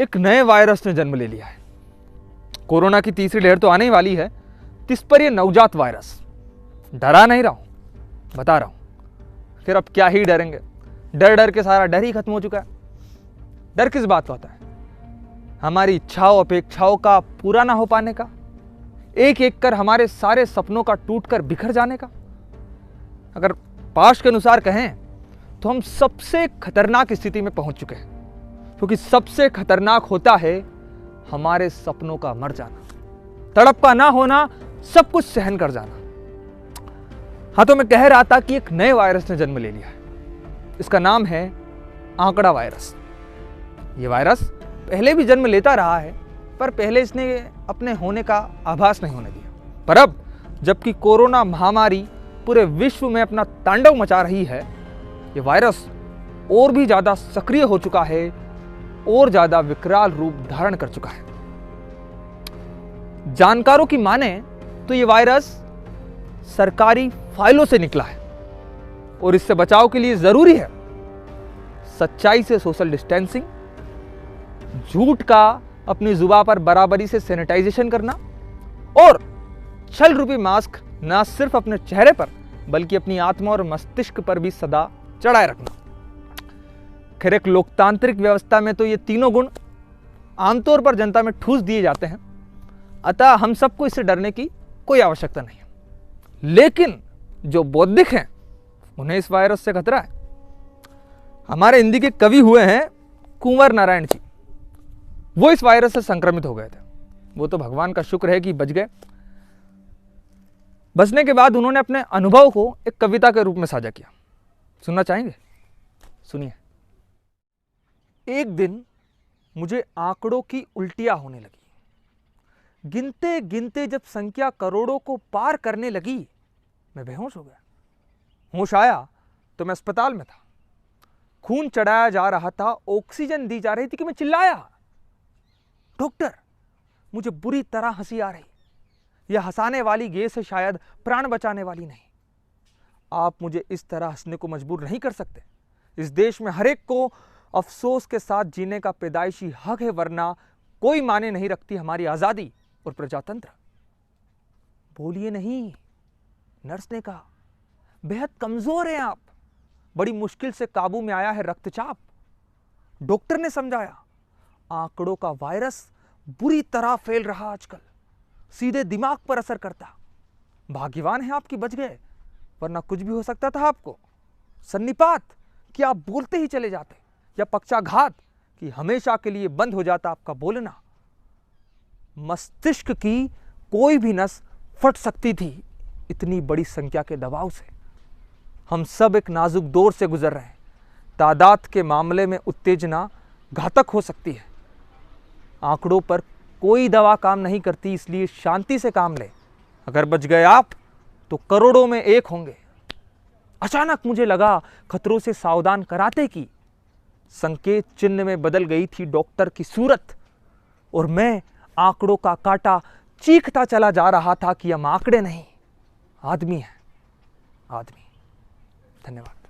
एक नए वायरस ने जन्म ले लिया है। कोरोना की तीसरी लहर तो आने ही वाली है, इस पर यह नवजात वायरस। डरा नहीं रहा हूं, बता रहा हूं। फिर अब क्या ही डरेंगे, डर डर के सारा डर ही खत्म हो चुका है। डर किस बात का होता है? हमारी इच्छाओं अपेक्षाओं का पूरा ना हो पाने का, एक एक कर हमारे सारे सपनों का टूटकर बिखर जाने का। अगर पाश के अनुसार कहें तो हम सबसे खतरनाक स्थिति में पहुंच चुके हैं, क्योंकि सबसे खतरनाक होता है हमारे सपनों का मर जाना, तड़प का ना होना, सब कुछ सहन कर जाना। हाँ, तो मैं कह रहा था कि एक नए वायरस ने जन्म ले लिया है। इसका नाम है आंकड़ा वायरस। यह वायरस पहले भी जन्म लेता रहा है, पर पहले इसने अपने होने का आभास नहीं होने दिया। पर अब जबकि कोरोना महामारी पूरे विश्व में अपना तांडव मचा रही है, यह वायरस और भी ज्यादा सक्रिय हो चुका है और ज्यादा विकराल रूप धारण कर चुका है। जानकारों की माने तो यह वायरस सरकारी फाइलों से निकला है और इससे बचाव के लिए जरूरी है सच्चाई से सोशल डिस्टेंसिंग, झूठ का अपनी जुबान पर बराबरी से सैनिटाइजेशन करना और छल रूपी मास्क न सिर्फ अपने चेहरे पर बल्कि अपनी आत्मा और मस्तिष्क पर भी सदा चढ़ाए रखना। खैर, एक लोकतांत्रिक व्यवस्था में तो ये तीनों गुण आमतौर पर जनता में ठूस दिए जाते हैं, अतः हम सबको इससे डरने की कोई आवश्यकता नहीं है। लेकिन जो बौद्धिक हैं उन्हें इस वायरस से खतरा है। हमारे हिंदी के कवि हुए हैं कुंवर नारायण जी, वो इस वायरस से संक्रमित हो गए थे। वो तो भगवान का शुक्र है कि बच गए। बचने के बाद उन्होंने अपने अनुभव को एक कविता के रूप में साझा किया। सुनना चाहेंगे? सुनिए। एक दिन मुझे आंकड़ों की उल्टियां होने लगी। गिनते गिनते जब संख्या करोड़ों को पार करने लगी, मैं बेहोश हो गया। होश आया तो मैं अस्पताल में था। खून चढ़ाया जा रहा था, ऑक्सीजन दी जा रही थी कि मैं चिल्लाया, डॉक्टर, मुझे बुरी तरह हंसी आ रही। यह हंसाने वाली गैस है, शायद प्राण बचाने वाली नहीं। आप मुझे इस तरह हंसने को मजबूर नहीं कर सकते। इस देश में हर एक को अफसोस के साथ जीने का पैदाइशी हक है, वरना कोई माने नहीं रखती हमारी आजादी और प्रजातंत्र। बोलिए नहीं, नर्स ने कहा, बेहद कमजोर हैं आप, बड़ी मुश्किल से काबू में आया है रक्तचाप। डॉक्टर ने समझाया, आंकड़ों का वायरस बुरी तरह फैल रहा आजकल, सीधे दिमाग पर असर करता। भाग्यवान है आपकी बच गए, वरना कुछ भी हो सकता था आपको। सन्निपात कि आप बोलते ही चले जाते, या पक्षाघात कि हमेशा के लिए बंद हो जाता आपका बोलना। मस्तिष्क की कोई भी नस फट सकती थी इतनी बड़ी संख्या के दबाव से। हम सब एक नाजुक दौर से गुजर रहे हैं। तादाद के मामले में उत्तेजना घातक हो सकती है। आंकड़ों पर कोई दवा काम नहीं करती, इसलिए शांति से काम ले। अगर बच गए आप तो करोड़ों में एक होंगे। अचानक मुझे लगा खतरों से सावधान कराते कि संकेत चिन्ह में बदल गई थी डॉक्टर की सूरत, और मैं आंकड़ों का कांटा चीखता चला जा रहा था कि हम आंकड़े नहीं, आदमी हैं, आदमी। धन्यवाद।